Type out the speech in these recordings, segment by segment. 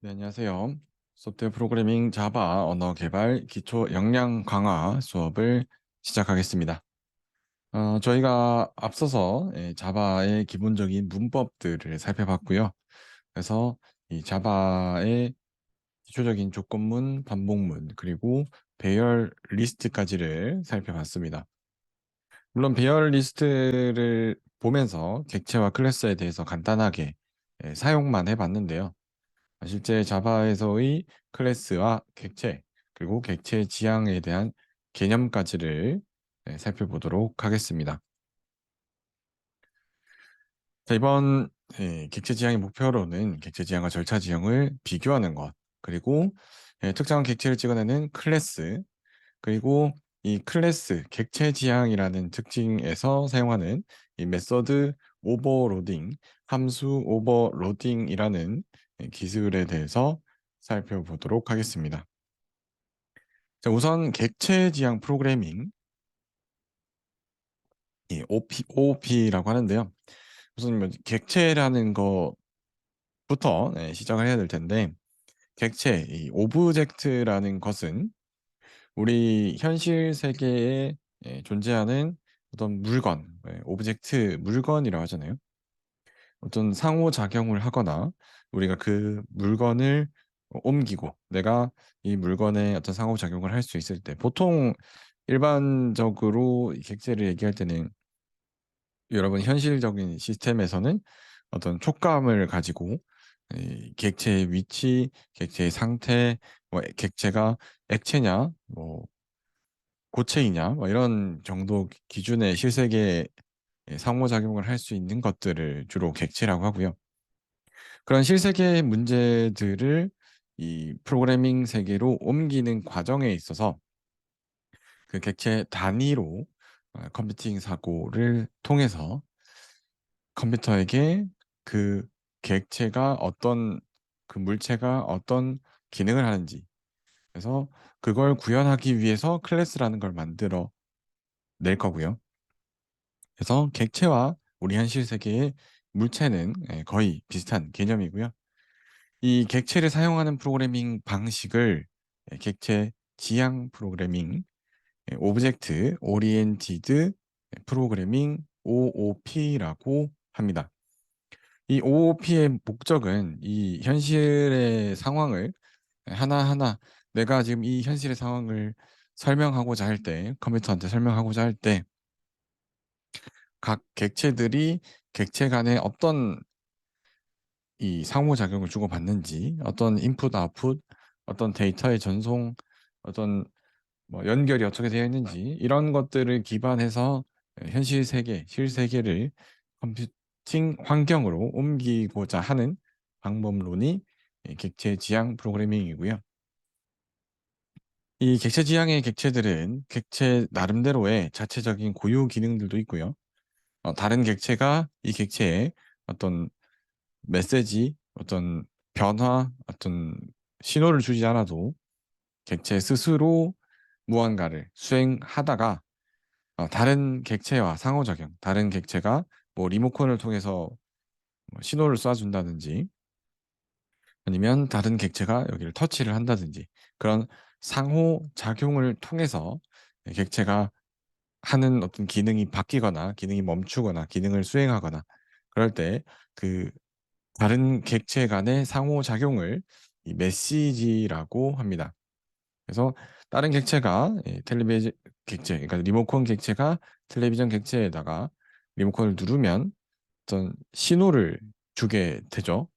네, 안녕하세요. 소프트웨어 프로그래밍 자바 언어 개발 기초 역량 강화 수업을 시작하겠습니다. 저희가 앞서서 자바의 기본적인 문법들을 살펴봤고요. 그래서 이 자바의 기초적인 조건문, 반복문, 그리고 배열 리스트까지를 살펴봤습니다. 물론 배열 리스트를 보면서 객체와 클래스에 대해서 간단하게 사용만 해봤는데요. 실제 자바에서의 클래스와 객체, 그리고 객체 지향에 대한 개념까지를 살펴보도록 하겠습니다. 자, 이번 객체 지향의 목표로는 객체 지향과 절차 지향을 비교하는 것, 그리고 특정한 객체를 찍어내는 클래스, 그리고 이 클래스, 객체 지향이라는 특징에서 사용하는 이 메서드 오버로딩, 함수 오버로딩이라는 기술에 대해서 살펴보도록 하겠습니다. 자, 우선 객체 지향 프로그래밍, 이 OOP라고 하는데요. 우선 뭐 객체라는 것부터 시작을 해야 될 텐데, 객체, 이 오브젝트라는 것은 우리 현실 세계에 존재하는 어떤 물건, 오브젝트, 물건이라고 하잖아요. 어떤 상호작용을 하거나 우리가 그 물건을 옮기고 내가 이 물건에 어떤 상호작용을 할 수 있을 때 보통 일반적으로 이 객체를 얘기할 때는 여러분 현실적인 시스템에서는 어떤 촉감을 가지고 이 객체의 위치, 객체의 상태, 뭐 객체가 액체냐, 뭐 고체이냐, 뭐 이런 정도 기준의 실세계 상호작용을 할 수 있는 것들을 주로 객체라고 하고요. 그런 실세계 문제들을 이 프로그래밍 세계로 옮기는 과정에 있어서 그 객체 단위로 컴퓨팅 사고를 통해서 컴퓨터에게 그 객체가 어떤 그 물체가 어떤 기능을 하는지, 그래서 그걸 구현하기 위해서 클래스라는 걸 만들어 낼 거고요. 그래서 객체와 우리 현실 세계의 물체는 거의 비슷한 개념이고요. 이 객체를 사용하는 프로그래밍 방식을 객체 지향 프로그래밍, 오브젝트 오리엔티드 프로그래밍 OOP라고 합니다. 이 OOP의 목적은 이 현실의 상황을 하나하나, 내가 지금 이 현실의 상황을 설명하고자 할 때, 컴퓨터한테 설명하고자 할 때 각 객체들이 객체 간에 어떤 이 상호작용을 주고받는지, 어떤 인풋, 아웃풋, 어떤 데이터의 전송, 어떤 뭐 연결이 어떻게 되어 있는지, 이런 것들을 기반해서 현실 세계, 실세계를 컴퓨팅 환경으로 옮기고자 하는 방법론이 객체 지향 프로그래밍이고요. 이 객체 지향의 객체들은 객체 나름대로의 자체적인 고유 기능들도 있고요. 다른 객체가 이 객체에 어떤 메시지, 어떤 변화, 어떤 신호를 주지 않아도 객체 스스로 무언가를 수행하다가 다른 객체와 상호작용, 다른 객체가 뭐 리모컨을 통해서 뭐 신호를 쏴준다든지 아니면 다른 객체가 여기를 터치를 한다든지 그런 상호작용을 통해서 객체가 하는 어떤 기능이 바뀌거나 기능이 멈추거나 기능을 수행하거나 그럴 때 그 다른 객체 간의 상호작용을 이 메시지라고 합니다. 그래서 다른 객체가 텔레비전 객체, 그러니까 리모컨 객체가 텔레비전 객체에다가 리모컨을 누르면 어떤 신호를 주게 되죠.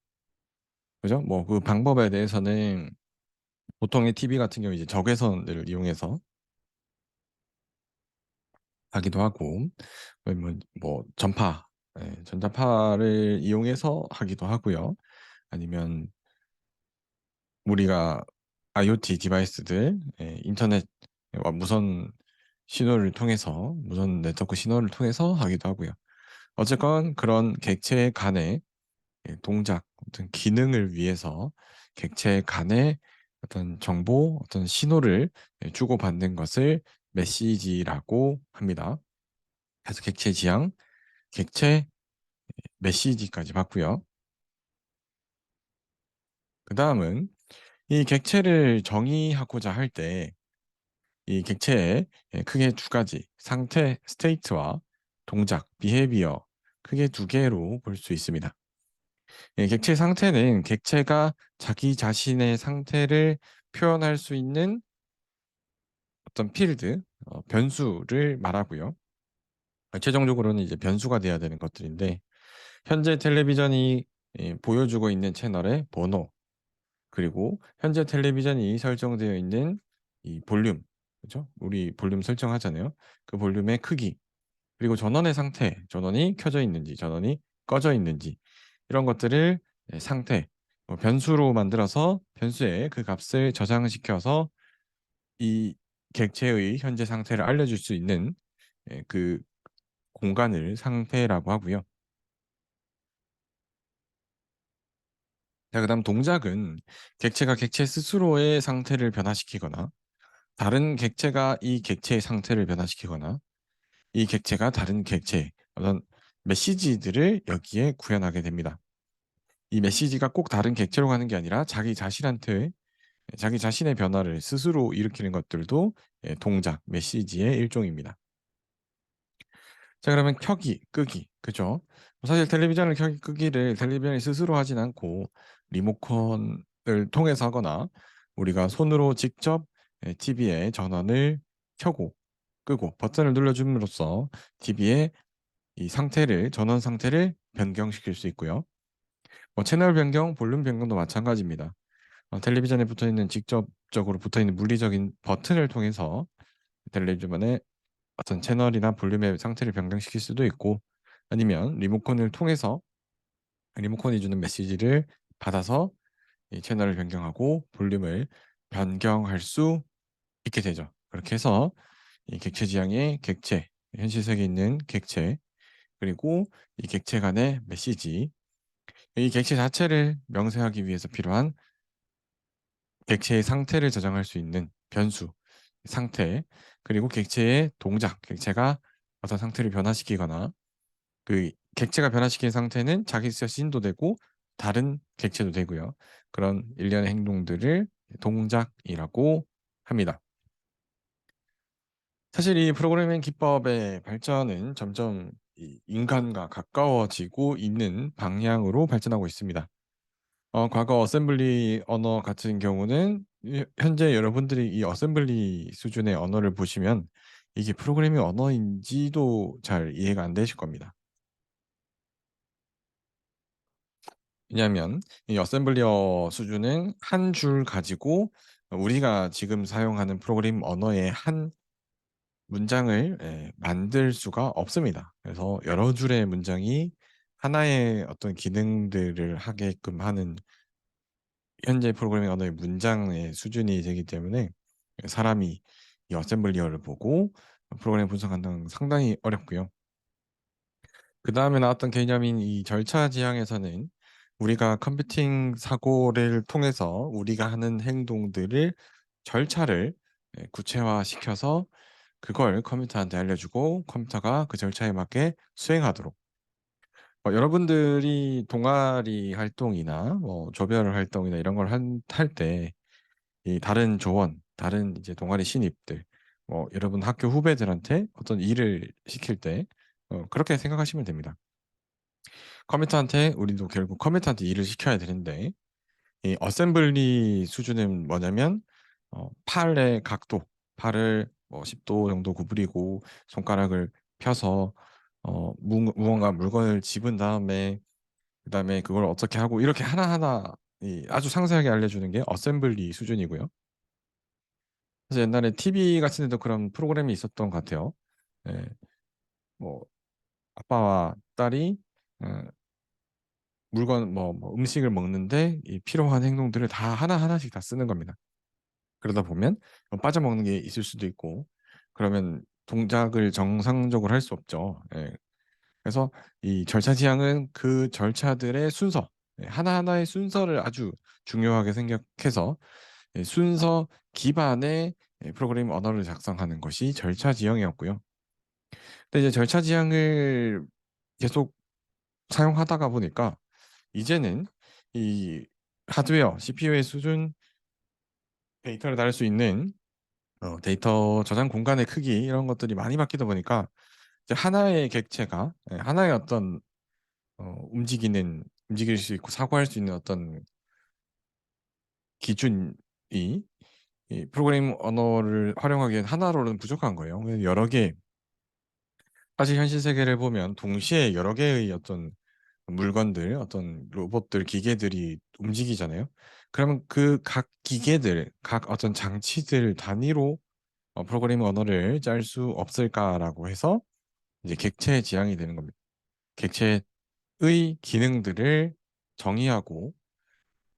그죠? 뭐 그 방법에 대해서는 보통의 TV 같은 경우 이제 적외선을 이용해서 하기도 하고, 뭐 전파, 전자파를 이용해서 하기도 하고요. 아니면 우리가 IoT 디바이스들, 인터넷과 무선 신호를 통해서, 무선 네트워크 신호를 통해서 하기도 하고요. 어쨌건 그런 객체 간의 동작, 어떤 기능을 위해서 객체 간의 어떤 정보, 어떤 신호를 주고받는 것을 메시지라고 합니다. 그래서 객체 지향, 객체 메시지까지 봤고요. 그다음은 이 객체를 정의하고자 할 때 이 객체의 크게 두 가지 상태 스테이트와 동작 비헤비어 크게 두 개로 볼 수 있습니다. 객체 상태는 객체가 자기 자신의 상태를 표현할 수 있는 어떤 필드 변수를 말하고요. 최종적으로는 이제 변수가 돼야 되는 것들인데 현재 텔레비전이 보여주고 있는 채널의 번호 그리고 현재 텔레비전이 설정되어 있는 이 볼륨 그죠? 우리 볼륨 설정하잖아요. 그 볼륨의 크기 그리고 전원의 상태, 전원이 켜져 있는지 전원이 꺼져 있는지 이런 것들을 상태 변수로 만들어서 변수에 그 값을 저장시켜서 이 객체의 현재 상태를 알려줄 수 있는 그 공간을 상태라고 하고요. 자, 그다음 동작은 객체가 객체 스스로의 상태를 변화시키거나 다른 객체가 이 객체의 상태를 변화시키거나 이 객체가 다른 객체 어떤 메시지들을 여기에 구현하게 됩니다. 이 메시지가 꼭 다른 객체로 가는 게 아니라 자기 자신한테 자기 자신의 변화를 스스로 일으키는 것들도 동작, 메시지의 일종입니다. 자, 그러면 켜기, 끄기, 그죠? 사실 텔레비전을 켜기, 끄기를 텔레비전이 스스로 하진 않고 리모컨을 통해서 하거나 우리가 손으로 직접 TV의 전원을 켜고 끄고 버튼을 눌러줌으로써 TV의 이 상태를 전원 상태를 변경시킬 수 있고요. 채널 변경, 볼륨 변경도 마찬가지입니다. 텔레비전에 붙어 있는 직접적으로 붙어 있는 물리적인 버튼을 통해서 텔레비전의 어떤 채널이나 볼륨의 상태를 변경시킬 수도 있고 아니면 리모컨을 통해서 리모컨이 주는 메시지를 받아서 이 채널을 변경하고 볼륨을 변경할 수 있게 되죠. 그렇게 해서 이 객체 지향의 객체, 현실 세계에 있는 객체 그리고 이 객체 간의 메시지 이 객체 자체를 명세하기 위해서 필요한 객체의 상태를 저장할 수 있는 변수, 상태, 그리고 객체의 동작, 객체가 어떤 상태를 변화시키거나 그 객체가 변화시킨 상태는 자기 자신도 되고 다른 객체도 되고요. 그런 일련의 행동들을 동작이라고 합니다. 사실 이 프로그래밍 기법의 발전은 점점 이 인간과 가까워지고 있는 방향으로 발전하고 있습니다. 과거 어셈블리 언어 같은 경우는 현재 여러분들이 이 어셈블리 수준의 언어를 보시면 이게 프로그래밍 언어인지도 잘 이해가 안 되실 겁니다. 왜냐하면 이 어셈블리어 수준은 한 줄 가지고 우리가 지금 사용하는 프로그래밍 언어의 한 문장을 만들 수가 없습니다. 그래서 여러 줄의 문장이 하나의 어떤 기능들을 하게끔 하는 현재 프로그래밍 언어의 문장의 수준이 되기 때문에 사람이 이 어셈블리어를 보고 프로그램 분석한다는 건 상당히 어렵고요. 그다음에 나왔던 개념인 이 절차 지향에서는 우리가 컴퓨팅 사고를 통해서 우리가 하는 행동들을 절차를 구체화시켜서 그걸 컴퓨터한테 알려주고 컴퓨터가 그 절차에 맞게 수행하도록 여러분들이 동아리 활동이나 조별 활동이나 이런 걸 할 때 이 다른 조원, 다른 이제 동아리 신입들, 여러분 학교 후배들한테 어떤 일을 시킬 때 그렇게 생각하시면 됩니다. 컴퓨터한테 우리도 결국 컴퓨터한테 일을 시켜야 되는데 이 어셈블리 수준은 뭐냐면 팔의 각도, 팔을 10도 정도 구부리고 손가락을 펴서 무언가 물건을 집은 다음에 그다음에 그걸 어떻게 하고 이렇게 하나하나 아주 상세하게 알려주는 게 어셈블리 수준이고요. 그래서 옛날에 TV 같은 데도 그런 프로그램이 있었던 것 같아요. 예, 뭐 아빠와 딸이 어, 물건 뭐 음식을 먹는데 이 필요한 행동들을 다 하나하나씩 다 쓰는 겁니다. 그러다 보면 빠져먹는 게 있을 수도 있고 그러면 동작을 정상적으로 할 수 없죠. 예. 그래서 이 절차 지향은 그 절차들의 순서, 하나하나의 순서를 아주 중요하게 생각해서 순서 기반의 프로그래밍 언어를 작성하는 것이 절차 지향이었고요. 근데 이제 절차 지향을 계속 사용하다가 보니까 이제는 이 하드웨어, CPU의 수준, 데이터를 다룰 수 있는 데이터 저장 공간의 크기 이런 것들이 많이 바뀌다 보니까 이제 하나의 객체가 하나의 어떤 움직일 수 있고 사고할 수 있는 어떤 기준이 이 프로그래밍 언어를 활용하기엔 하나로는 부족한 거예요. 그래서 여러 개 사실 현실 세계를 보면 동시에 여러 개의 어떤 물건들, 어떤 로봇들, 기계들이 움직이잖아요. 그러면 그 각 기계들, 각 어떤 장치들 단위로 프로그래밍 언어를 짤 수 없을까라고 해서 이제 객체 지향이 되는 겁니다. 객체의 기능들을 정의하고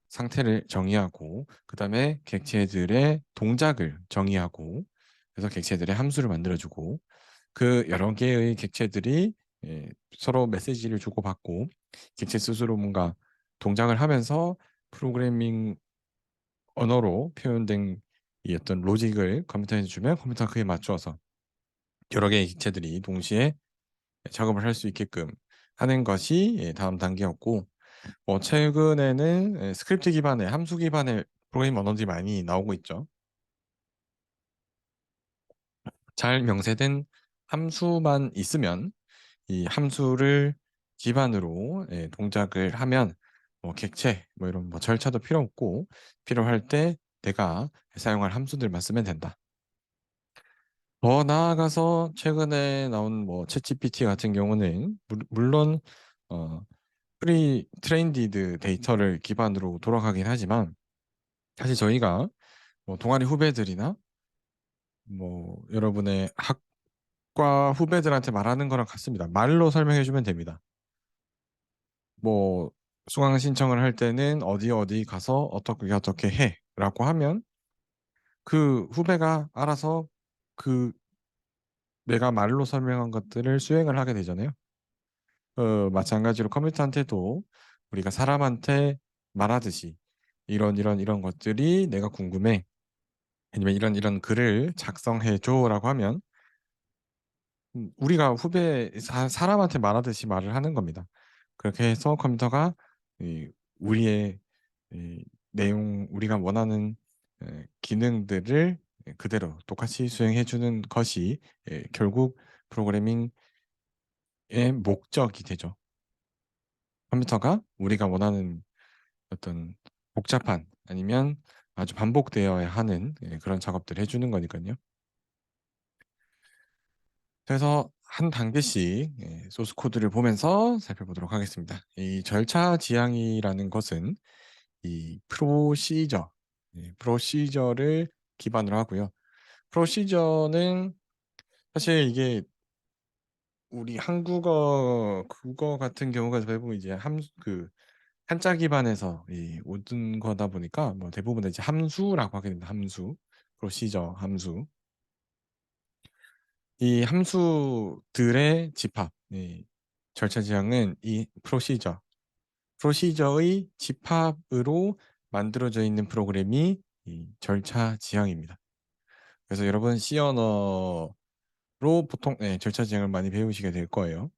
상태를 정의하고 그다음에 객체들의 동작을 정의하고 그래서 객체들의 함수를 만들어주고 그 여러 개의 객체들이 서로 메시지를 주고받고 객체 스스로 뭔가 동작을 하면서 프로그래밍 언어로 표현된 이 어떤 로직을 컴퓨터에 주면 컴퓨터가 그에 맞추어서 여러 개의 객체들이 동시에 작업을 할 수 있게끔 하는 것이 다음 단계였고 최근에는 스크립트 기반의 함수 기반의 프로그래밍 언어들이 많이 나오고 있죠. 잘 명세된 함수만 있으면 이 함수를 기반으로 동작을 하면 객체 뭐 이런 뭐 절차도 필요 없고 필요할 때 내가 사용할 함수들만 쓰면 된다. 더 나아가서 최근에 나온 뭐 챗GPT 같은 경우는 물론 어, 프리 트레인디드 데이터를 기반으로 돌아가긴 하지만 사실 저희가 뭐 동아리 후배들이나 뭐 여러분의 학과 후배들한테 말하는 거랑 같습니다. 말로 설명해 주면 됩니다. 뭐 수강 신청을 할 때는 어디 어디 가서 어떻게 어떻게 해라고 하면 그 후배가 알아서 그 내가 말로 설명한 것들을 수행을 하게 되잖아요. 마찬가지로 컴퓨터한테도 우리가 사람한테 말하듯이 이런 것들이 내가 궁금해. 아니면 이런 글을 작성해 줘라고 하면 우리가 사람한테 말하듯이 말을 하는 겁니다. 그렇게 해서 컴퓨터가 우리의 우리가 원하는 기능들을 그대로 똑같이 수행해 주는 것이 결국 프로그래밍의 목적이 되죠. 컴퓨터가 우리가 원하는 어떤 복잡한 아니면 아주 반복되어야 하는 그런 작업들을 해주는 거니까요. 그래서 한 단계씩 소스 코드를 보면서 살펴보도록 하겠습니다. 이 절차 지향이라는 것은 이 프로시저를 기반으로 하고요. 프로시저는 사실 이게 우리 한국어 국어 같은 경우가 대부분 이제 한자 기반에서 이 모든 거다 보니까 뭐 대부분 이제 함수라고 하게 됩니다. 프로시저 함수. 이 함수들의 집합, 절차 지향은 이 프로시저의 집합으로 만들어져 있는 프로그램이 이 절차 지향입니다. 그래서 여러분 C 언어로 보통 절차 지향을 많이 배우시게 될 거예요.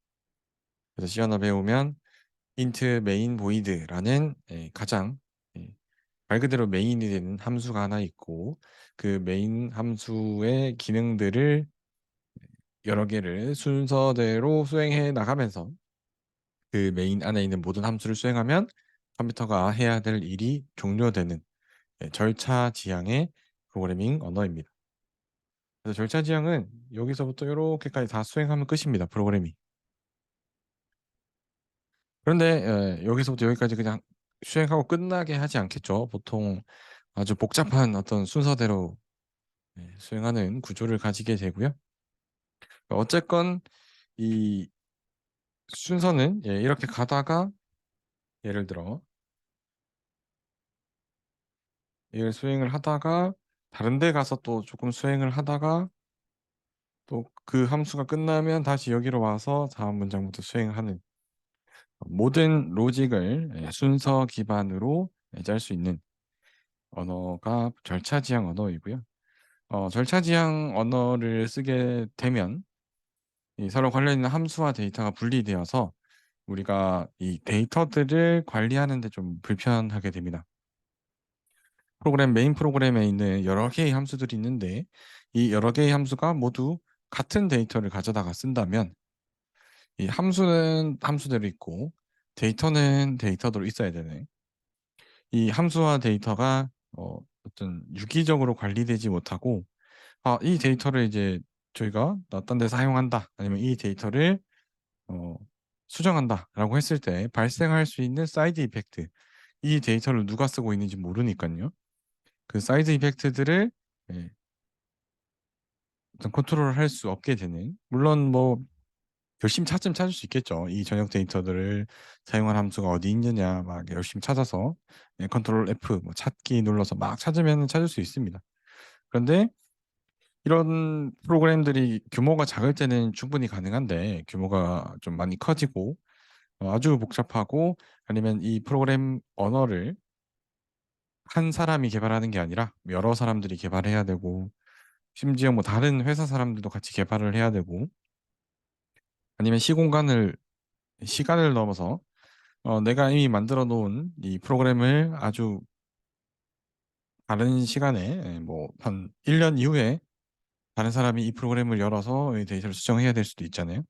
그래서 C 언어 배우면 int main void라는 가장 말 그대로 메인이 되는 함수가 하나 있고 그 메인 함수의 기능들을 여러 개를 순서대로 수행해 나가면서 그 메인 안에 있는 모든 함수를 수행하면 컴퓨터가 해야 될 일이 종료되는 절차 지향의 프로그래밍 언어입니다. 그래서 절차 지향은 여기서부터 이렇게까지 다 수행하면 끝입니다. 프로그래밍. 그런데 여기서부터 여기까지 그냥 수행하고 끝나게 하지 않겠죠. 보통 아주 복잡한 어떤 순서대로 수행하는 구조를 가지게 되고요. 어쨌건 이 순서는 이렇게 가다가 예를 들어 이걸 수행을 하다가 다른 데 가서 또 조금 수행을 하다가 또 그 함수가 끝나면 다시 여기로 와서 다음 문장부터 수행하는 모든 로직을 순서 기반으로 짤 수 있는 언어가 절차 지향 언어이고요. 절차 지향 언어를 쓰게 되면 이 서로 관련 있는 함수와 데이터가 분리되어서 우리가 이 데이터들을 관리하는 데 좀 불편하게 됩니다. 메인 프로그램에 있는 여러 개의 함수들이 있는데 이 여러 개의 함수가 모두 같은 데이터를 가져다가 쓴다면 이 함수는 함수대로 있고 데이터는 데이터대로 있어야 되네. 이 함수와 데이터가 어떤 유기적으로 관리되지 못하고 이 데이터를 이제 저희가 어떤 데 사용한다 아니면 이 데이터를 어, 수정한다라고 했을 때 발생할 수 있는 사이드 이펙트 이 데이터를 누가 쓰고 있는지 모르니까요. 그 사이드 이펙트들을 예, 어떤 컨트롤을 할 수 없게 되는 물론 뭐 열심히 찾으면 찾을 수 있겠죠. 이 전역 데이터들을 사용한 함수가 어디 있느냐 막 열심히 찾아서 컨트롤 F 뭐 찾기 눌러서 막 찾으면 찾을 수 있습니다. 그런데 이런 프로그램들이 규모가 작을 때는 충분히 가능한데 규모가 좀 많이 커지고 아주 복잡하고 아니면 이 프로그램 언어를 한 사람이 개발하는 게 아니라 여러 사람들이 개발해야 되고 심지어 뭐 다른 회사 사람들도 같이 개발을 해야 되고 아니면 시간을 넘어서 내가 이미 만들어 놓은 이 프로그램을 아주 다른 시간에 뭐 한 1년 이후에 다른 사람이 이 프로그램을 열어서 이 데이터를 수정해야 될 수도 있잖아요.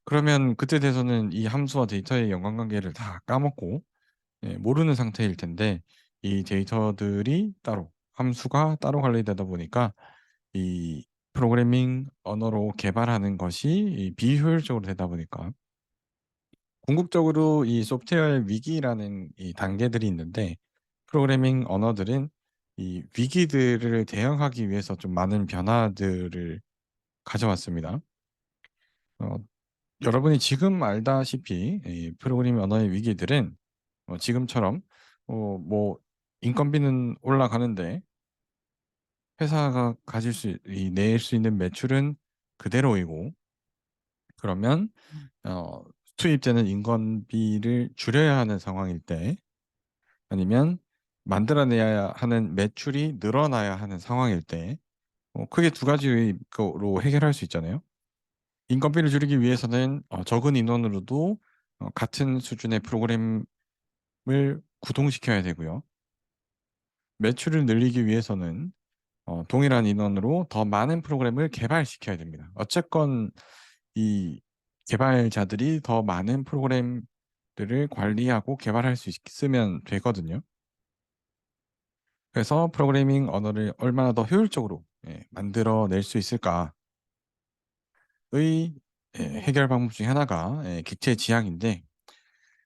그러면 그때 돼서는 이 함수와 데이터의 연관관계를 다 까먹고 모르는 상태일 텐데 이 데이터들이 따로 함수가 따로 관리되다 보니까 이 프로그래밍 언어로 개발하는 것이 이 비효율적으로 되다 보니까 궁극적으로 이 소프트웨어의 위기라는 이 단계들이 있는데 프로그래밍 언어들은 이 위기들을 대응하기 위해서 좀 많은 변화들을 가져왔습니다. 어, 여러분이 지금 알다시피 이 프로그래밍 언어의 위기들은 지금처럼 뭐 인건비는 올라가는데 회사가 낼 수 있는 매출은 그대로이고 그러면 투입되는 인건비를 줄여야 하는 상황일 때 아니면 만들어내야 하는 매출이 늘어나야 하는 상황일 때 크게 두 가지로 해결할 수 있잖아요. 인건비를 줄이기 위해서는 적은 인원으로도 같은 수준의 프로그램을 구동시켜야 되고요. 매출을 늘리기 위해서는 동일한 인원으로 더 많은 프로그램을 개발시켜야 됩니다. 어쨌건 이 개발자들이 더 많은 프로그램들을 관리하고 개발할 수 있으면 되거든요. 그래서 프로그래밍 언어를 얼마나 더 효율적으로 만들어낼 수 있을까의 해결 방법 중에 하나가 객체 지향인데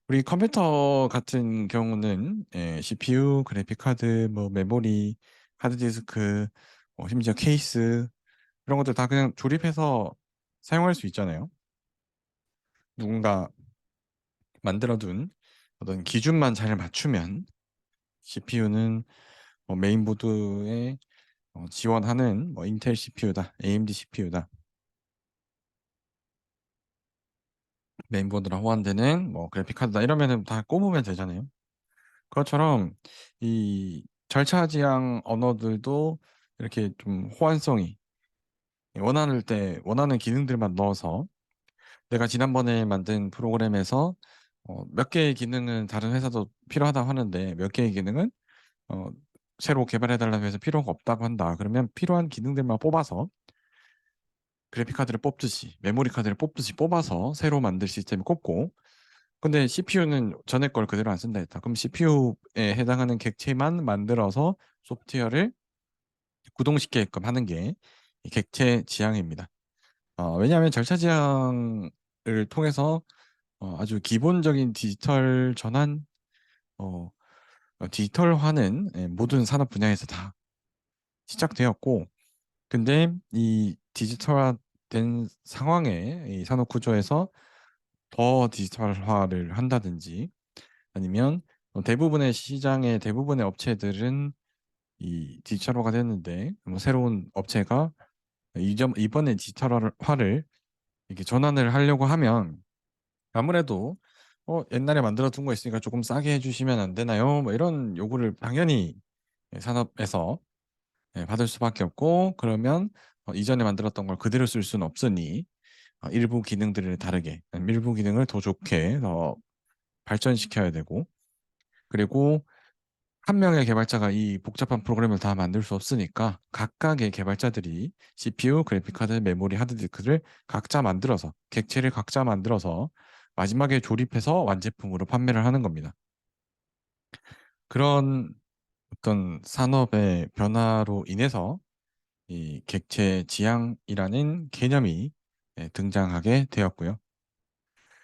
우리 컴퓨터 같은 경우는 CPU, 그래픽 카드, 뭐 메모리, 하드디스크, 심지어 케이스 이런 것들 다 그냥 조립해서 사용할 수 있잖아요. 누군가 만들어둔 어떤 기준만 잘 맞추면 CPU는 메인보드에 지원하는 뭐 인텔 CPU다, AMD CPU다, 메인보드랑 호환되는 뭐 그래픽 카드다 이러면은 다 꼽으면 되잖아요. 그것처럼 이 절차 지향 언어들도 이렇게 좀 호환성이 원하는 기능들만 넣어서 내가 지난번에 만든 프로그램에서 몇 개의 기능은 다른 회사도 필요하다고 하는데 몇 개의 기능은 어, 새로 개발해달라고 해서 필요가 없다고 한다. 그러면 필요한 기능들만 뽑아서 그래픽 카드를 뽑듯이 메모리 카드를 뽑듯이 뽑아서 새로 만들 시스템을 꼽고 근데 CPU는 전에 걸 그대로 안 쓴다 했다. 그럼 CPU에 해당하는 객체만 만들어서 소프트웨어를 구동시키게끔 하는 게 이 객체 지향입니다. 왜냐하면 절차 지향을 통해서 아주 기본적인 디지털 전환, 어, 디지털화는 모든 산업 분야에서 다 시작되었고, 근데 이 디지털화된 상황에 이 산업 구조에서 더 디지털화를 한다든지 아니면 대부분의 시장의 대부분의 업체들은 이 디지털화가 됐는데 뭐 새로운 업체가 이번에 디지털화를 이렇게 전환을 하려고 하면 아무래도 옛날에 만들어 둔 거 있으니까 조금 싸게 해주시면 안 되나요? 뭐 이런 요구를 당연히 산업에서 받을 수밖에 없고 그러면 이전에 만들었던 걸 그대로 쓸 수는 없으니 일부 기능들을 다르게 일부 기능을 더 좋게 더 발전시켜야 되고 그리고 한 명의 개발자가 이 복잡한 프로그램을 다 만들 수 없으니까 각각의 개발자들이 CPU, 그래픽카드, 메모리, 하드디스크를 각자 만들어서 객체를 각자 만들어서 마지막에 조립해서 완제품으로 판매를 하는 겁니다. 그런 어떤 산업의 변화로 인해서 이 객체 지향이라는 개념이 등장하게 되었고요.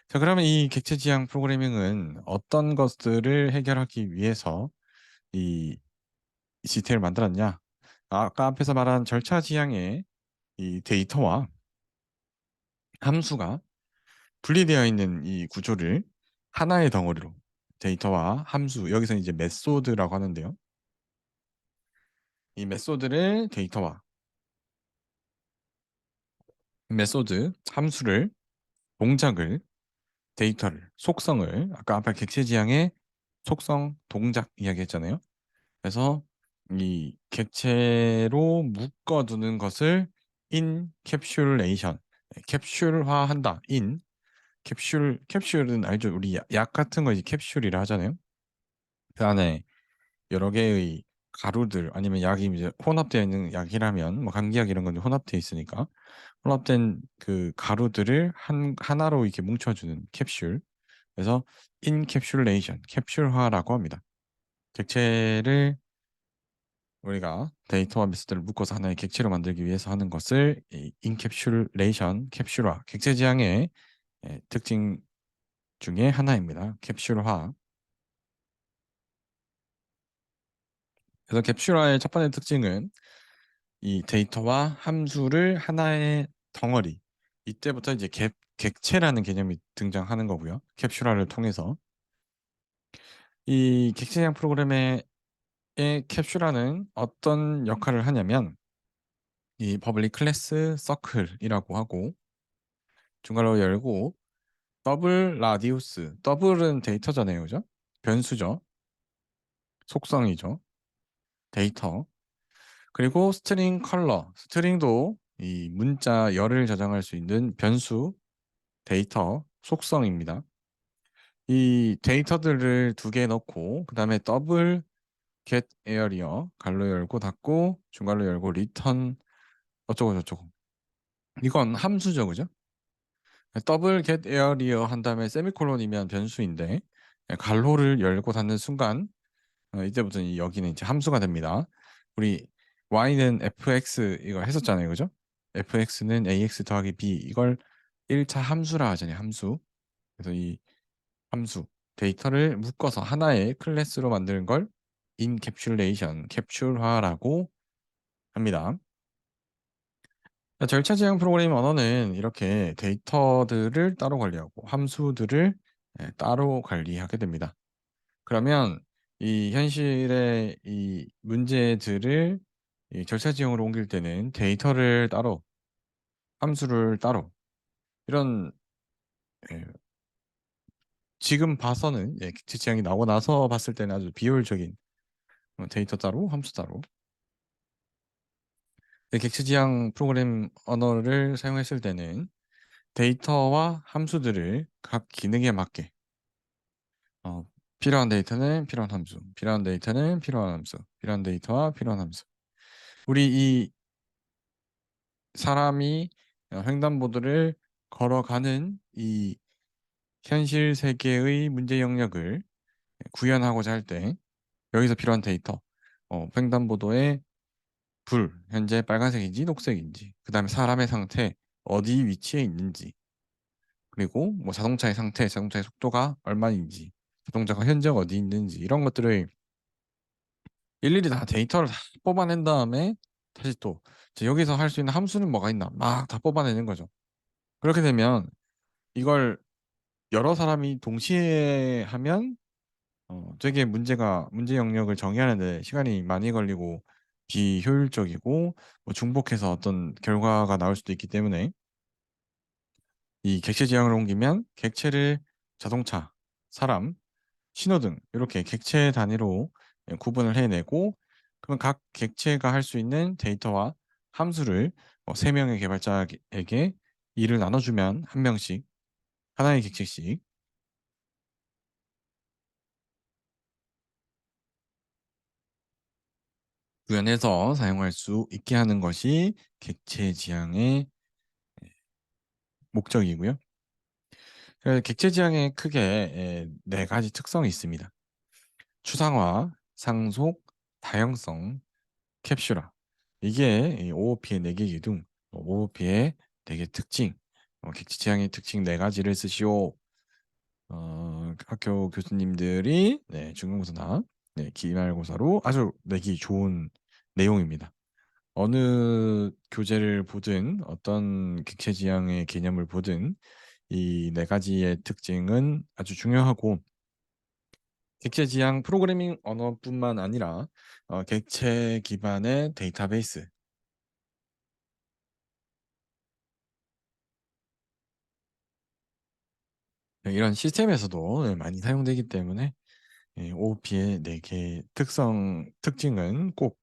자, 그러면 이 객체 지향 프로그래밍은 어떤 것들을 해결하기 위해서 이 시스템을 만들었냐? 아까 앞에서 말한 절차 지향의 이 데이터와 함수가 분리되어 있는 이 구조를 하나의 덩어리로 데이터와 함수, 여기서 이제 메소드라고 하는데요. 이 메소드를 데이터와 메소드, 함수를, 동작을, 데이터를, 속성을 아까 앞에 객체 지향의 속성, 동작 이야기했잖아요. 그래서 이 객체로 묶어두는 것을 인캡슐레이션, 캡슐화한다. 캡슐은 알죠? 우리 약 같은 거 이제 캡슐이라 하잖아요. 그 안에 여러 개의 가루들 아니면 약이 이제 혼합되어 있는 약이라면 뭐 감기약 이런 건 혼합되어 있으니까 혼합된 그 가루들을 하나로 이렇게 뭉쳐주는 캡슐. 그래서 인캡슐레이션, 캡슐화라고 합니다. 객체를 우리가 데이터와 메시지를 묶어서 하나의 객체로 만들기 위해서 하는 것을 이 인캡슐레이션, 캡슐화, 객체 지향의 특징 중에 하나입니다. 캡슐화. 그래서 캡슐화의 첫 번째 특징은 이 데이터와 함수를 하나의 덩어리. 이때부터 이제 객체라는 개념이 등장하는 거고요. 캡슐화를 통해서 이 객체 지향 프로그램의 캡슐화는 어떤 역할을 하냐면 이 퍼블릭 클래스 서클이라고 하고 중괄호 열고 더블 라디우스, 더블은 데이터잖아요, 그죠? 변수죠. 속성이죠. 데이터. 그리고 스트링 컬러, 스트링도 이 문자 열을 저장할 수 있는 변수, 데이터, 속성입니다. 이 데이터들을 두 개 넣고 그다음에 더블 get area 갈로 열고 닫고 중괄호 열고 리턴 어쩌고 저쩌고. 이건 함수죠, 그죠? 더블 get area 한 다음에 세미콜론이면 변수인데 갈로를 열고 닫는 순간 이때부터 여기는 이제 함수가 됩니다. 우리 y는 fx 이거 했었잖아요, 그죠? fx는 ax 더하기 b 이걸 1차 함수라 하잖아요, 함수. 그래서 이 함수 데이터를 묶어서 하나의 클래스로 만드는 걸 인캡슐레이션, 캡슐화라고 합니다. 절차 지향 프로그래밍 언어는 이렇게 데이터들을 따로 관리하고 함수들을 따로 관리하게 됩니다. 그러면 이 현실의 이 문제들을 이 절차 지형으로 옮길 때는 데이터를 따로, 함수를 따로 이런 예, 지금 봐서는 객체 지향이 나오고 나서 봤을 때는 아주 비효율적인 데이터 따로, 함수 따로 객체 지향 프로그램 언어를 사용했을 때는 데이터와 함수들을 각 기능에 맞게 어, 필요한 데이터는 필요한 함수, 필요한 데이터는 필요한 함수, 필요한 데이터와 필요한 함수. 우리 이 사람이 횡단보도를 걸어가는 이 현실 세계의 문제 영역을 구현하고자 할 때 여기서 필요한 데이터, 횡단보도의 불, 현재 빨간색인지 녹색인지, 그 다음에 사람의 상태, 어디 위치에 있는지, 그리고 뭐 자동차의 상태, 자동차의 속도가 얼마인지, 자동차가 현재 어디 있는지 이런 것들을 일일이 다 데이터를 다 뽑아낸 다음에 다시 또 여기서 할 수 있는 함수는 뭐가 있나 막 다 뽑아내는 거죠. 그렇게 되면 이걸 여러 사람이 동시에 하면 되게 문제 영역을 정의하는데 시간이 많이 걸리고 비효율적이고 뭐 중복해서 어떤 결과가 나올 수도 있기 때문에 이 객체 지향을 옮기면 객체를 자동차, 사람, 신호등 이렇게 객체 단위로 구분을 해내고 그러면 각 객체가 할 수 있는 데이터와 함수를 세 명의 개발자에게 일을 나눠주면 한 명씩 하나의 객체씩 구현해서 사용할 수 있게 하는 것이 객체 지향의 목적이고요. 객체 지향에 크게 네 가지 특성이 있습니다. 추상화, 상속, 다형성, 캡슐화. 이게 이 OOP의 4개 기둥, OOP의 4개 특징, 객체 지향의 특징 4가지를 쓰시오. 학교 교수님들이 중간고사나 기말고사로 아주 내기 좋은 내용입니다. 어느 교재를 보든 어떤 객체 지향의 개념을 보든 이 4가지의 특징은 아주 중요하고 객체 지향 프로그래밍 언어뿐만 아니라 객체 기반의 데이터베이스 이런 시스템에서도 많이 사용되기 때문에 OOP의 4개 특징은 꼭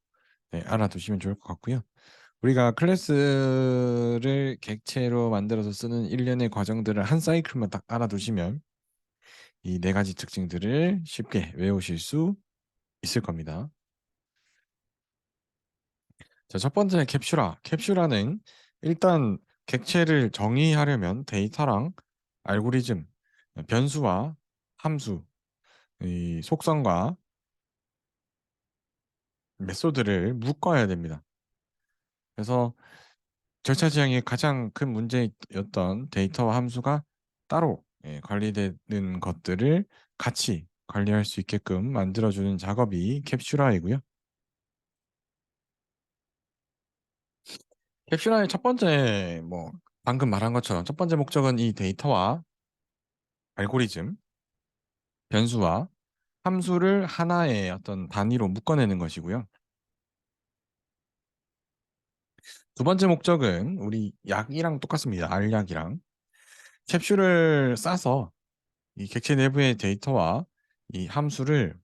알아두시면 좋을 것 같고요. 우리가 클래스를 객체로 만들어서 쓰는 일련의 과정들을 한 사이클만 딱 알아두시면 이 4가지 특징들을 쉽게 외우실 수 있을 겁니다. 자, 첫 번째 캡슐화. 캡슐화는 일단 객체를 정의하려면 데이터랑 알고리즘, 변수와 함수, 이 속성과 메소드를 묶어야 됩니다. 그래서 절차 지향의 가장 큰 문제였던 데이터와 함수가 따로 관리되는 것들을 같이 관리할 수 있게끔 만들어주는 작업이 캡슐화이고요. 캡슐화의 첫 번째 방금 말한 것처럼 첫 번째 목적은 이 데이터와 알고리즘, 변수와 함수를 하나의 어떤 단위로 묶어내는 것이고요. 두 번째 목적은 우리 약이랑 똑같습니다. 알약이랑 캡슐을 싸서 이 객체 내부의 데이터와 이 함수를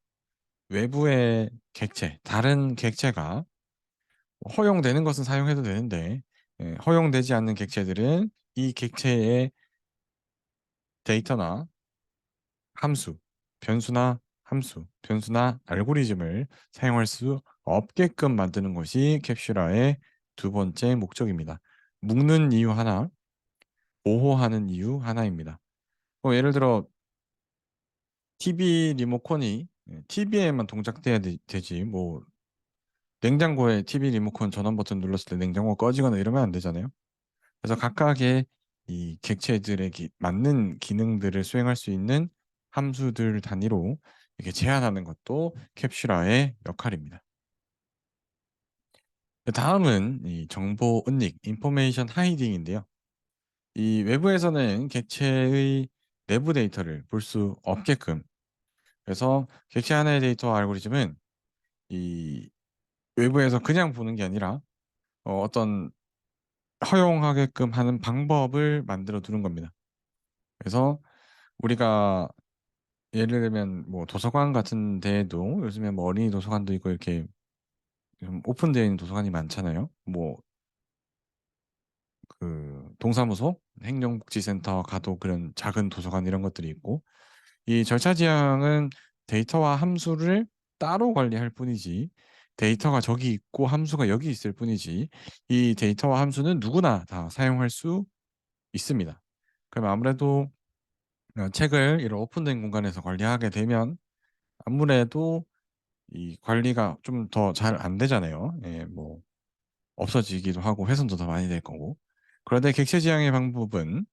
외부의 객체, 다른 객체가 허용되는 것은 사용해도 되는데 허용되지 않는 객체들은 이 객체의 데이터나 함수, 변수나 알고리즘을 사용할 수 없게끔 만드는 것이 캡슐화의 두 번째 목적입니다. 묶는 이유 하나, 보호하는 이유 하나입니다. 예를 들어 TV 리모컨이 TV에만 동작돼야 되지 냉장고에 TV 리모컨 전원 버튼 눌렀을 때 냉장고 꺼지거나 이러면 안 되잖아요. 그래서 각각의 이 객체들에 맞는 기능들을 수행할 수 있는 함수들 단위로 이렇게 제한하는 것도 캡슐화의 역할입니다. 다음은 이 정보 은닉, 인포메이션 하이딩인데요. 이 외부에서는 객체의 내부 데이터를 볼 수 없게끔 그래서 객체 하나의 데이터 알고리즘은 이 외부에서 그냥 보는 게 아니라 어떤 허용하게끔 하는 방법을 만들어 두는 겁니다. 그래서 우리가 예를 들면 도서관 같은 데에도 요즘에 어린이 도서관도 있고 이렇게 좀 오픈되어 있는 도서관이 많잖아요. 그 동사무소, 행정복지센터 가도 그런 작은 도서관 이런 것들이 있고 이 절차 지향은 데이터와 함수를 따로 관리할 뿐이지 데이터가 저기 있고 함수가 여기 있을 뿐이지 이 데이터와 함수는 누구나 다 사용할 수 있습니다. 그럼 아무래도 책을 이런 오픈된 공간에서 관리하게 되면 아무래도 이 관리가 좀 더 잘 안 되잖아요. 없어지기도 하고 훼손도 더 많이 될 거고. 그런데 객체 지향의 방법은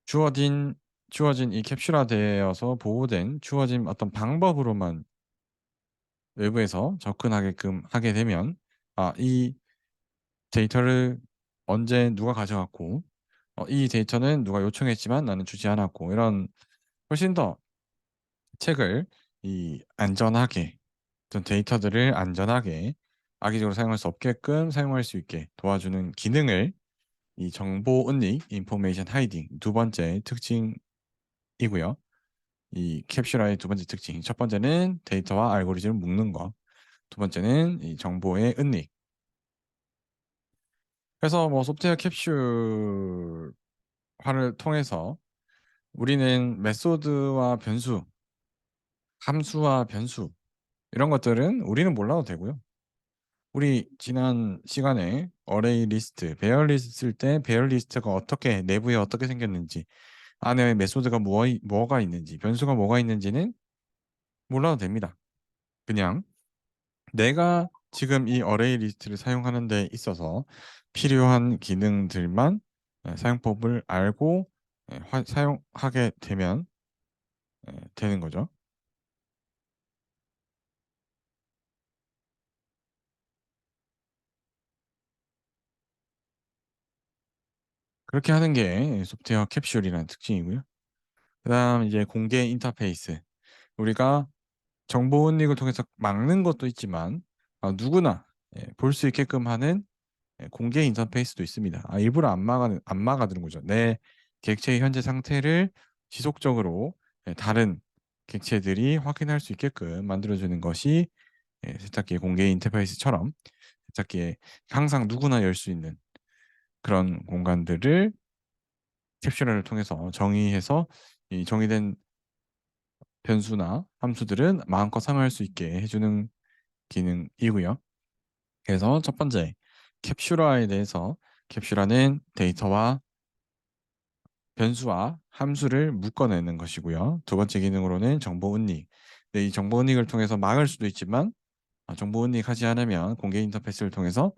주어진 주어진 이 캡슐화되어서 보호된 주어진 어떤 방법으로만 외부에서 접근하게끔 하게 되면 이 데이터를 언제 누가 가져갔고 이 데이터는 누가 요청했지만 나는 주지 않았고 이런 훨씬 더 책을 이 안전하게 어떤 데이터들을 안전하게 악의적으로 사용할 수 없게끔 사용할 수 있게 도와주는 기능을 이 정보 은닉, 인포메이션 하이딩 두 번째 특징이고요. 이 캡슐화의 두 번째 특징. 첫 번째는 데이터와 알고리즘을 묶는 거. 두 번째는 이 정보의 은닉. 그래서 소프트웨어 캡슐화를 통해서 우리는 메소드와 변수, 함수와 변수 이런 것들은 우리는 몰라도 되고요. 우리 지난 시간에 어레이 리스트, 배열 리스트 쓸 때 배열 리스트가 어떻게 내부에 어떻게 생겼는지, 안에 메소드가 뭐가 있는지, 변수가 뭐가 있는지는 몰라도 됩니다. 그냥 내가 지금 이 어레이 리스트를 사용하는 데 있어서 필요한 기능들만 사용법을 알고 사용하게 되면 되는 거죠. 그렇게 하는 게 소프트웨어 캡슐이라는 특징이고요. 그다음 이제 공개 인터페이스. 우리가 정보 혼익을 통해서 막는 것도 있지만 누구나 볼 수 있게끔 하는 공개 인터페이스도 있습니다. 일부러 안 막아두는 거죠. 내 객체의 현재 상태를 지속적으로 다른 객체들이 확인할 수 있게끔 만들어주는 것이 세탁기의 공개 인터페이스처럼 세탁기에 항상 누구나 열 수 있는 그런 공간들을 캡슐화를 통해서 정의해서 이 정의된 변수나 함수들은 마음껏 사용할 수 있게 해주는 기능이고요. 그래서 첫 번째, 캡슐화에 대해서 캡슐화는 데이터와 변수와 함수를 묶어내는 것이고요. 두 번째 기능으로는 정보 은닉. 이 정보 은닉을 통해서 막을 수도 있지만 정보 은닉하지 않으면 공개 인터페이스를 통해서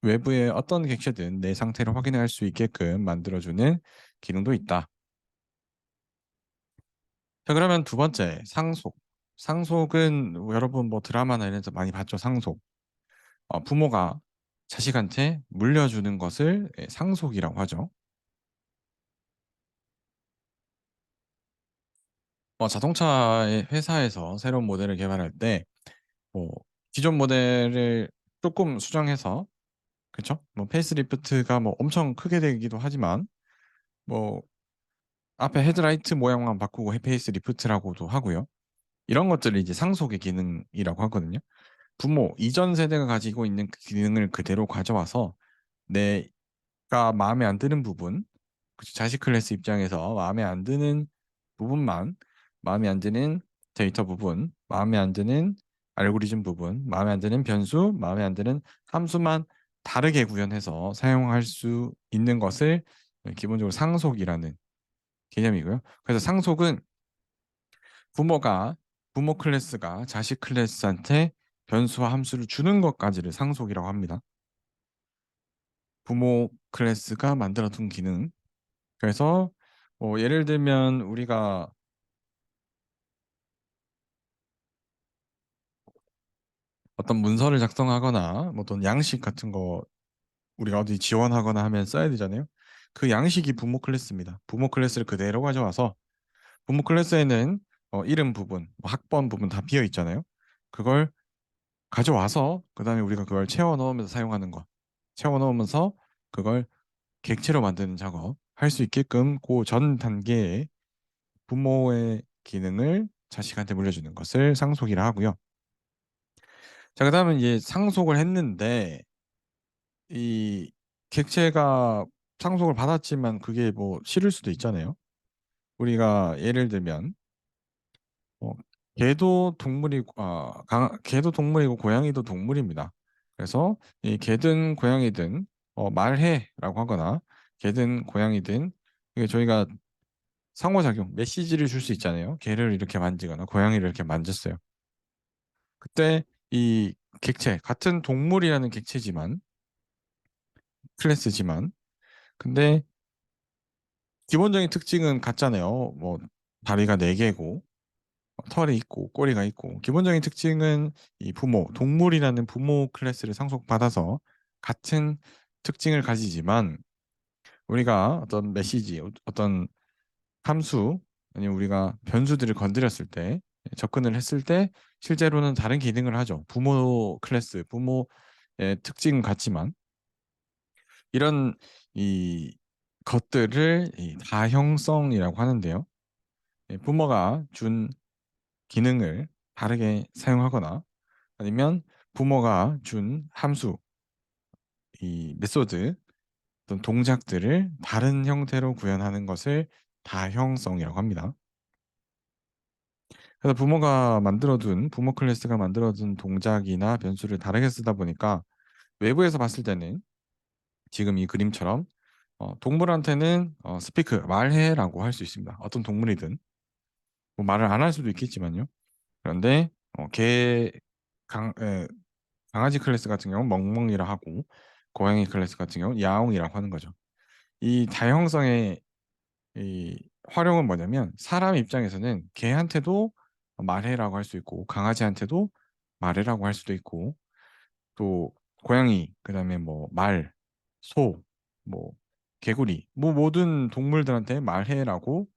외부의 어떤 객체든 내 상태를 확인할 수 있게끔 만들어주는 기능도 있다. 자, 그러면 두 번째, 상속. 상속은 여러분 뭐 드라마나 이런 데서 많이 봤죠, 상속. 부모가 자식한테 물려주는 것을 상속이라고 하죠. 자동차의 회사에서 새로운 모델을 개발할 때 뭐 기존 모델을 조금 수정해서 그쵸? 뭐 페이스리프트가 뭐 엄청 크게 되기도 하지만 뭐 앞에 헤드라이트 모양만 바꾸고 페이스리프트라고도 하고요. 이런 것들을 이제 상속의 기능이라고 하거든요. 부모 이전 세대가 가지고 있는 그 기능을 그대로 가져와서 내가 마음에 안 드는 부분, 그쵸? 자식 클래스 입장에서 마음에 안 드는 부분만, 마음에 안 드는 데이터 부분, 마음에 안 드는 알고리즘 부분, 마음에 안 드는 변수, 마음에 안 드는 함수만 다르게 구현해서 사용할 수 있는 것을 기본적으로 상속이라는 개념이고요. 그래서 상속은 부모가 부모 클래스가 자식 클래스한테 변수와 함수를 주는 것까지를 상속이라고 합니다. 부모 클래스가 만들어둔 기능. 그래서 예를 들면 우리가 어떤 문서를 작성하거나 뭐 어떤 양식 같은 거 우리가 어디 지원하거나 하면 써야 되잖아요. 그 양식이 부모 클래스입니다. 부모 클래스를 그대로 가져와서 부모 클래스에는 이름 부분, 뭐 학번 부분 다 비어 있잖아요. 그걸 가져와서 그다음에 우리가 그걸 채워 넣으면서 사용하는 거. 채워 넣으면서 그걸 객체로 만드는 작업 할 수 있게끔 그 전 단계에 부모의 기능을 자식한테 물려주는 것을 상속이라 하고요. 자, 그다음에 이제 상속을 했는데 이 객체가 상속을 받았지만 그게 뭐 싫을 수도 있잖아요. 우리가 예를 들면 어, 개도 동물이고 개도 동물이고 고양이도 동물입니다. 그래서 이 개든 고양이든 말해라고 하거나 개든 고양이든 이게 저희가 상호작용 메시지를 줄 수 있잖아요. 개를 이렇게 만지거나 고양이를 이렇게 만졌어요. 그때 이 객체 같은 동물이라는 객체지만 클래스지만 근데 기본적인 특징은 같잖아요. 뭐 다리가 네 개고 털이 있고 꼬리가 있고 기본적인 특징은 이 부모 동물이라는 부모 클래스를 상속받아서 같은 특징을 가지지만 우리가 어떤 메시지 어떤 함수 아니면 우리가 변수들을 건드렸을 때 접근을 했을 때 실제로는 다른 기능을 하죠. 부모 클래스 부모의 특징은 같지만 이런 이 것들을 이 다형성이라고 하는데요. 부모가 준 기능을 다르게 사용하거나 아니면 부모가 준 함수, 이 메소드, 어떤 동작들을 다른 형태로 구현하는 것을 다형성이라고 합니다. 그래서 부모 클래스가 만들어둔 동작이나 변수를 다르게 쓰다 보니까 외부에서 봤을 때는 지금 이 그림처럼 동물한테는 스피크 말해라고 할 수 있습니다. 어떤 동물이든 뭐 말을 안 할 수도 있겠지만요. 그런데 강, 강아지 클래스 같은 경우는 멍멍이라 하고 고양이 클래스 같은 경우는 야옹이라고 하는 거죠. 이 다형성의 이 활용은 뭐냐면 사람 입장에서는 개한테도 말해라고 할 수 있고 강아지한테도 말해라고 할 수도 있고 또 고양이 그다음에 뭐 말, 소, 뭐 개구리 뭐 모든 동물들한테 말해라고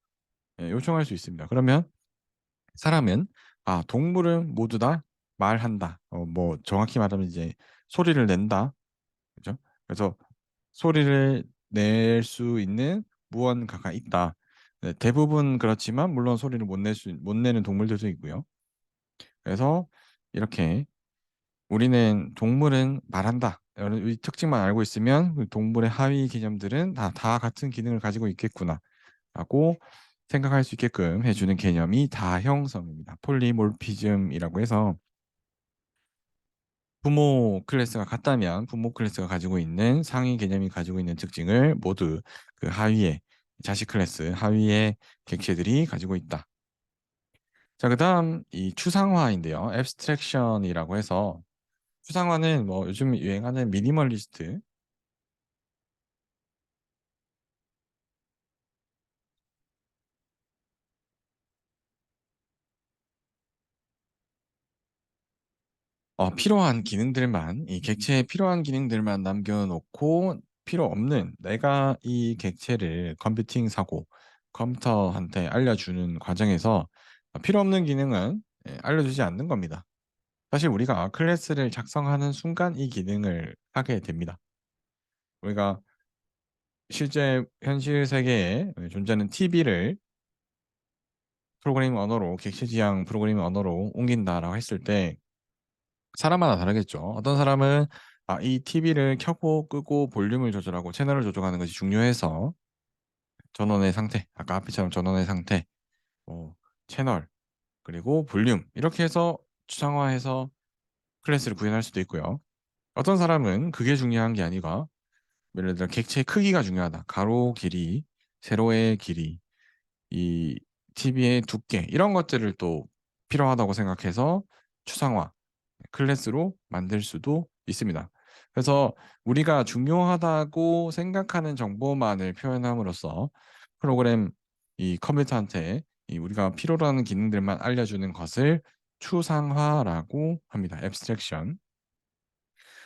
요청할 수 있습니다. 그러면 사람은 동물은 모두 다 말한다. 뭐 정확히 말하면 이제 소리를 낸다. 그죠? 그래서 소리를 낼 수 있는 무언가가 있다. 네, 대부분 그렇지만 물론 소리를 못 내는 동물들도 있고요. 그래서 이렇게 우리는 동물은 말한다. 이런 이 특징만 알고 있으면 그 동물의 하위 개념들은 다 같은 기능을 가지고 있겠구나라고 생각할 수 있게끔 해주는 개념이 다형성입니다. 폴리몰피즘이라고 해서 부모 클래스가 같다면 부모 클래스가 가지고 있는 상위 개념이 가지고 있는 특징을 모두 그 하위의 자식 클래스 하위의 객체들이 가지고 있다. 자, 그다음 이 추상화인데요. 앱스트랙션이라고 해서 추상화는 뭐 요즘 유행하는 미니멀리스트 필요한 기능들만 이 객체에 필요한 기능들만 남겨놓고 필요 없는 내가 이 객체를 컴퓨팅 사고 컴퓨터한테 알려주는 과정에서 필요 없는 기능은 알려주지 않는 겁니다. 사실 우리가 클래스를 작성하는 순간 이 기능을 하게 됩니다. 우리가 실제 현실 세계에 존재하는 TV를 프로그래밍 언어로 객체 지향 프로그래밍 언어로 옮긴다라고 했을 때 사람마다 다르겠죠. 어떤 사람은 이 TV를 켜고 끄고 볼륨을 조절하고 채널을 조정하는 것이 중요해서 전원의 상태, 아까 앞에처럼 전원의 상태, 뭐 채널, 그리고 볼륨 이렇게 해서 추상화해서 클래스를 구현할 수도 있고요. 어떤 사람은 그게 중요한 게 아니라 예를 들어 객체의 크기가 중요하다. 가로 길이, 세로의 길이, 이 TV의 두께 이런 것들을 또 필요하다고 생각해서 추상화 클래스로 만들 수도 있습니다. 그래서 우리가 중요하다고 생각하는 정보만을 표현함으로써 프로그램 이 컴퓨터한테 이 우리가 필요로 하는 기능들만 알려주는 것을 추상화라고 합니다. 앱스트랙션.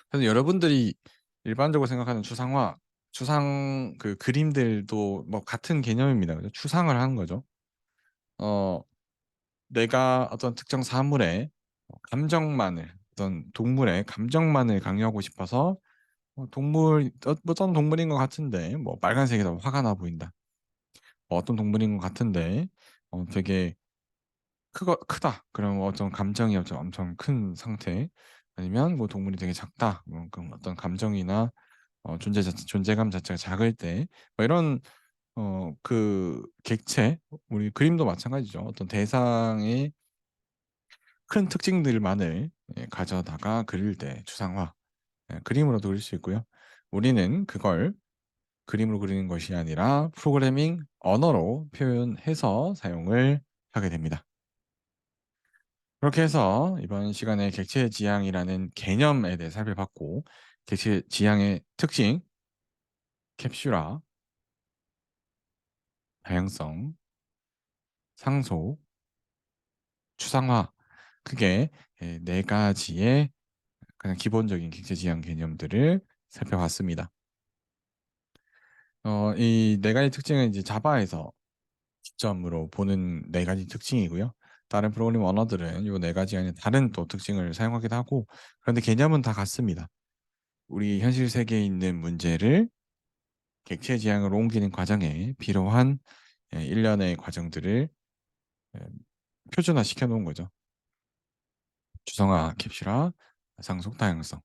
그래서 여러분들이 일반적으로 생각하는 추상 그 그림들도 뭐 같은 개념입니다. 그죠? 추상을 하는 거죠. 어, 내가 어떤 특정 사물의 감정만을 어떤 동물의 감정만을 강요하고 싶어서 어떤 동물인 것 같은데 뭐 빨간색이다 화가 나 보인다. 어떤 동물인 것 같은데 되게 크다. 그럼 어떤 감정이 엄청 큰 상태 아니면 뭐 동물이 되게 작다. 뭐 그런 어떤 감정이나 존재감 자체가 작을 때 뭐 이런 그 객체 우리 그림도 마찬가지죠. 어떤 대상의 큰 특징들만을 가져다가 그릴 때 추상화 그림으로도 그릴 수 있고요. 우리는 그걸 그림으로 그리는 것이 아니라 프로그래밍 언어로 표현해서 사용을 하게 됩니다. 그렇게 해서 이번 시간에 객체 지향이라는 개념에 대해 살펴봤고 객체 지향의 특징, 캡슐화, 다양성, 상속, 추상화 그게 네 가지의 그냥 기본적인 객체 지향 개념들을 살펴봤습니다. 이 네 가지 특징은 이제 자바에서 기점으로 보는 네 가지 특징이고요. 다른 프로그래밍 언어들은 이 네 가지 아닌 다른 또 특징을 사용하기도 하고 그런데 개념은 다 같습니다. 우리 현실 세계에 있는 문제를 객체 지향으로 옮기는 과정에 필요한 일련의 과정들을 예, 표준화 시켜 놓은 거죠. 주성화, 캡슐화, 상속, 다양성.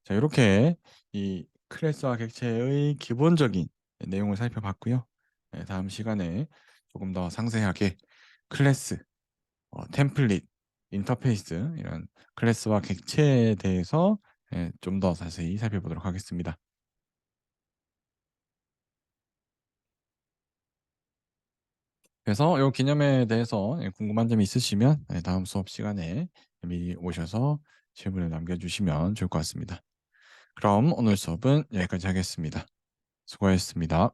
자, 이렇게 이 클래스와 객체의 기본적인 내용을 살펴봤고요. 다음 시간에 조금 더 상세하게 클래스, 템플릿, 인터페이스 이런 클래스와 객체에 대해서 좀 더 자세히 살펴보도록 하겠습니다. 그래서 이 개념에 대해서 궁금한 점이 있으시면 다음 수업 시간에 미리 오셔서 질문을 남겨주시면 좋을 것 같습니다. 그럼 오늘 수업은 여기까지 하겠습니다. 수고하셨습니다.